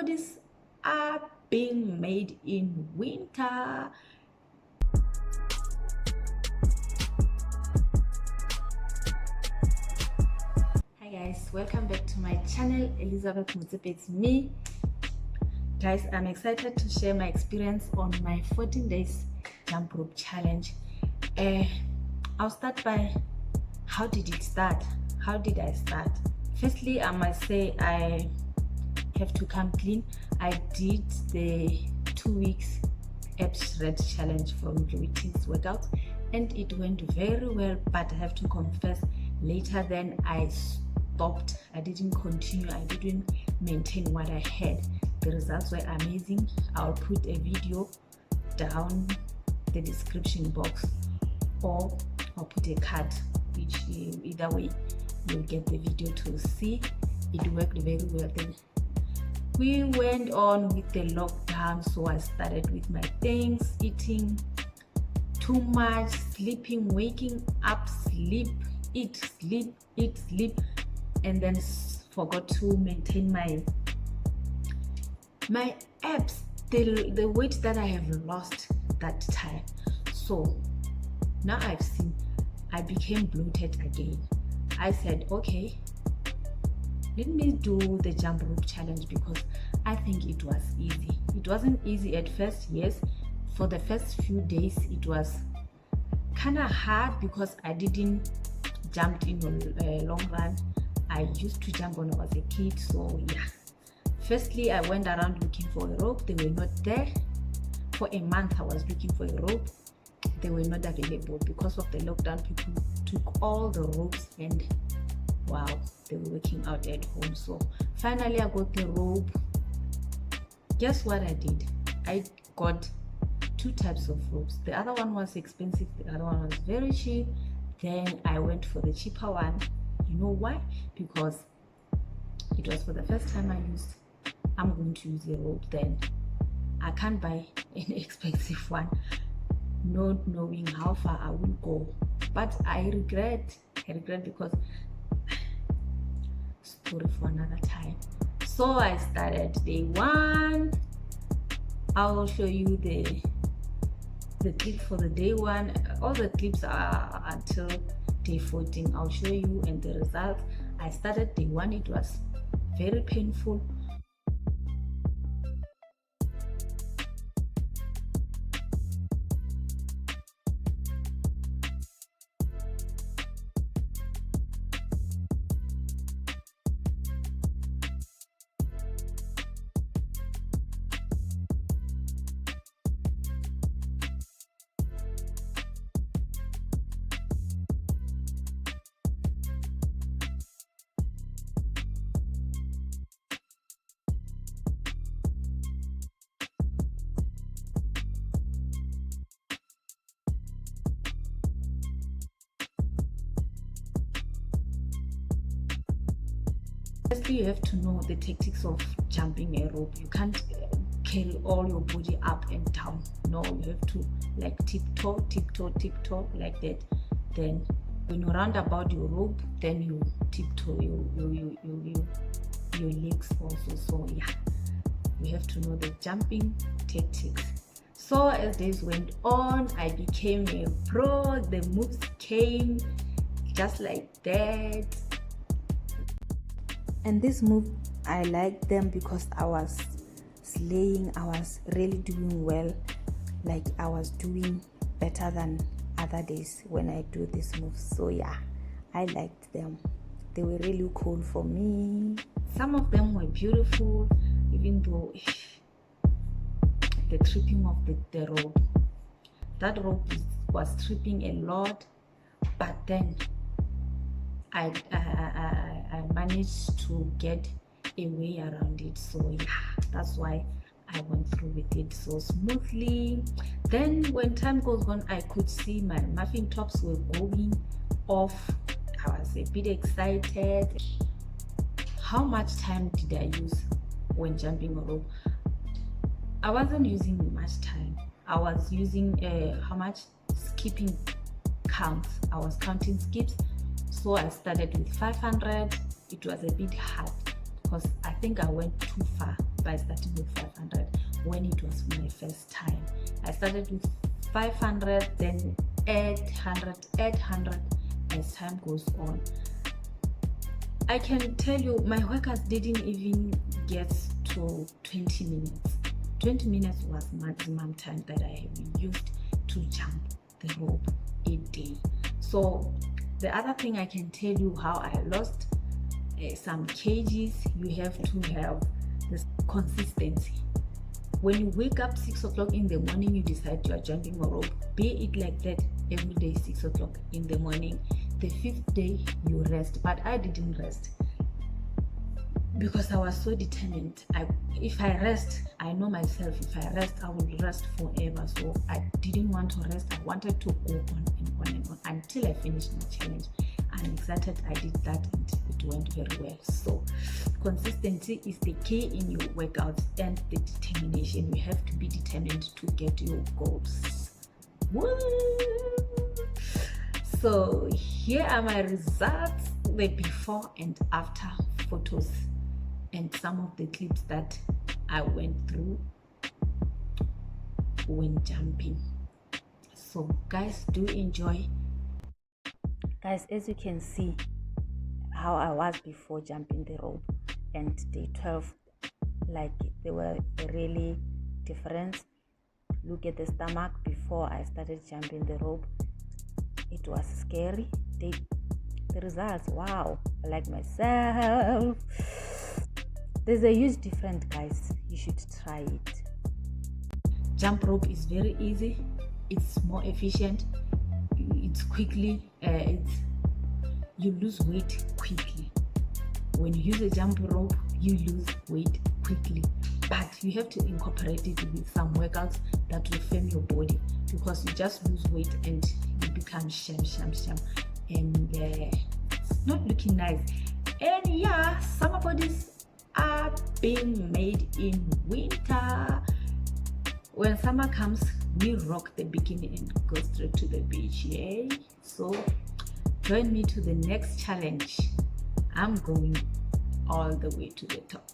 bodies are being made in winter. Hi guys, welcome back to my channel. Elizabeth Mutsepe, it's me. Guys, I'm excited to share my experience on my 14 days jump rope challenge. I'll start by how did it start? How did I start? Firstly, I must say I have to come clean. I did the 2 weeks abs shred challenge from Chloe Ting's workout and it went very well, but I have to confess later then I stopped. I didn't continue. I didn't maintain what I had. The results were amazing. I'll put a video down the description box, or I'll put a card, which either way you'll get the video to see. It worked very well. Then we went on with the lockdown, so I started with my things, eating too much, sleeping, waking up, sleep, eat, sleep, eat, sleep, and then forgot to maintain my abs, the weight that I have lost that time. So now I became bloated again. I said, okay, let me do the jump rope challenge because I think it was easy. It wasn't easy at first, yes. For the first few days it was kind of hard because I didn't jump in a long run. I used to jump when I was a kid, so yeah. Firstly, I went around looking for a rope. They were not there. For a month I was looking for a rope. They were not available because of the lockdown. People took all the ropes and wow, they were working out at home. So finally I got the rope. Guess what I did? I got 2 types of ropes. The other one was expensive, the other one was very cheap. Then I went for the cheaper one. You know why? Because it was for the first time I'm going to use the rope. Then I can't buy an expensive one not knowing how far I will go. But I regret because story for another time. So I started day 1. I will show you the clip for the day 1. All the clips are until day 14. I'll show you and the results. I started day 1. It was very painful. Firstly, you have to know the tactics of jumping a rope. You can't carry all your body up and down. No, you have to like tiptoe like that. Then when you round about your rope, then you tiptoe your legs also. So yeah, you have to know the jumping tactics. So as days went on, I became a pro. The moves came just like that. And this move, I liked them because I was slaying. I was really doing well. Like I was doing better than other days when I do this move. So yeah, I liked them. They were really cool for me. Some of them were beautiful, even though the tripping of the rope. That rope was tripping a lot, but then I managed to get a way around it. So yeah, that's why I went through with it so smoothly. Then when time goes on, I could see my muffin tops were going off. I was a bit excited. How much time did I use when jumping a rope? I wasn't using much time. I was using how much skipping counts. I was counting skips. So I started with 500. It was a bit hard because I think I went too far. by starting with 500 when it was my first time. I started with 500, then 800 as time goes on. I can tell you my workouts didn't even get to 20 minutes. 20 minutes was maximum time that I have used to jump the rope a day. So the other thing I can tell you how I lost some kgs, you have to have this consistency. When you wake up 6 o'clock in the morning, you decide you are jumping a rope, be it like that every day 6 o'clock in the morning. The 5th day you rest, but I didn't rest because I was so determined. If I rest, I know myself, if I rest, I will rest forever. So I didn't want to rest. I wanted to go on and on and on until I finished my challenge. I'm excited I did that and it went very well. So consistency is the key in your workouts, and the determination. You have to be determined to get your goals. Woo! So here are my results, the before and after photos, and some of the clips that I went through when jumping. So guys, do enjoy. Guys, as you can see how I was before jumping the rope and day 12, like they were really different. Look at the stomach before I started jumping the rope. It was scary. The results, wow, I like myself. There's a huge difference, guys. You should try it. Jump rope is very easy. It's more efficient. It's quickly. You lose weight quickly. When you use a jump rope, you lose weight quickly. But you have to incorporate it with some workouts that will firm your body, because you just lose weight and you become sham, and it's not looking nice. And yeah, summer bodies are being made in winter. When summer comes, we rock the bikini and go straight to the beach. Yay! So join me to the next challenge. I'm going all the way to the top.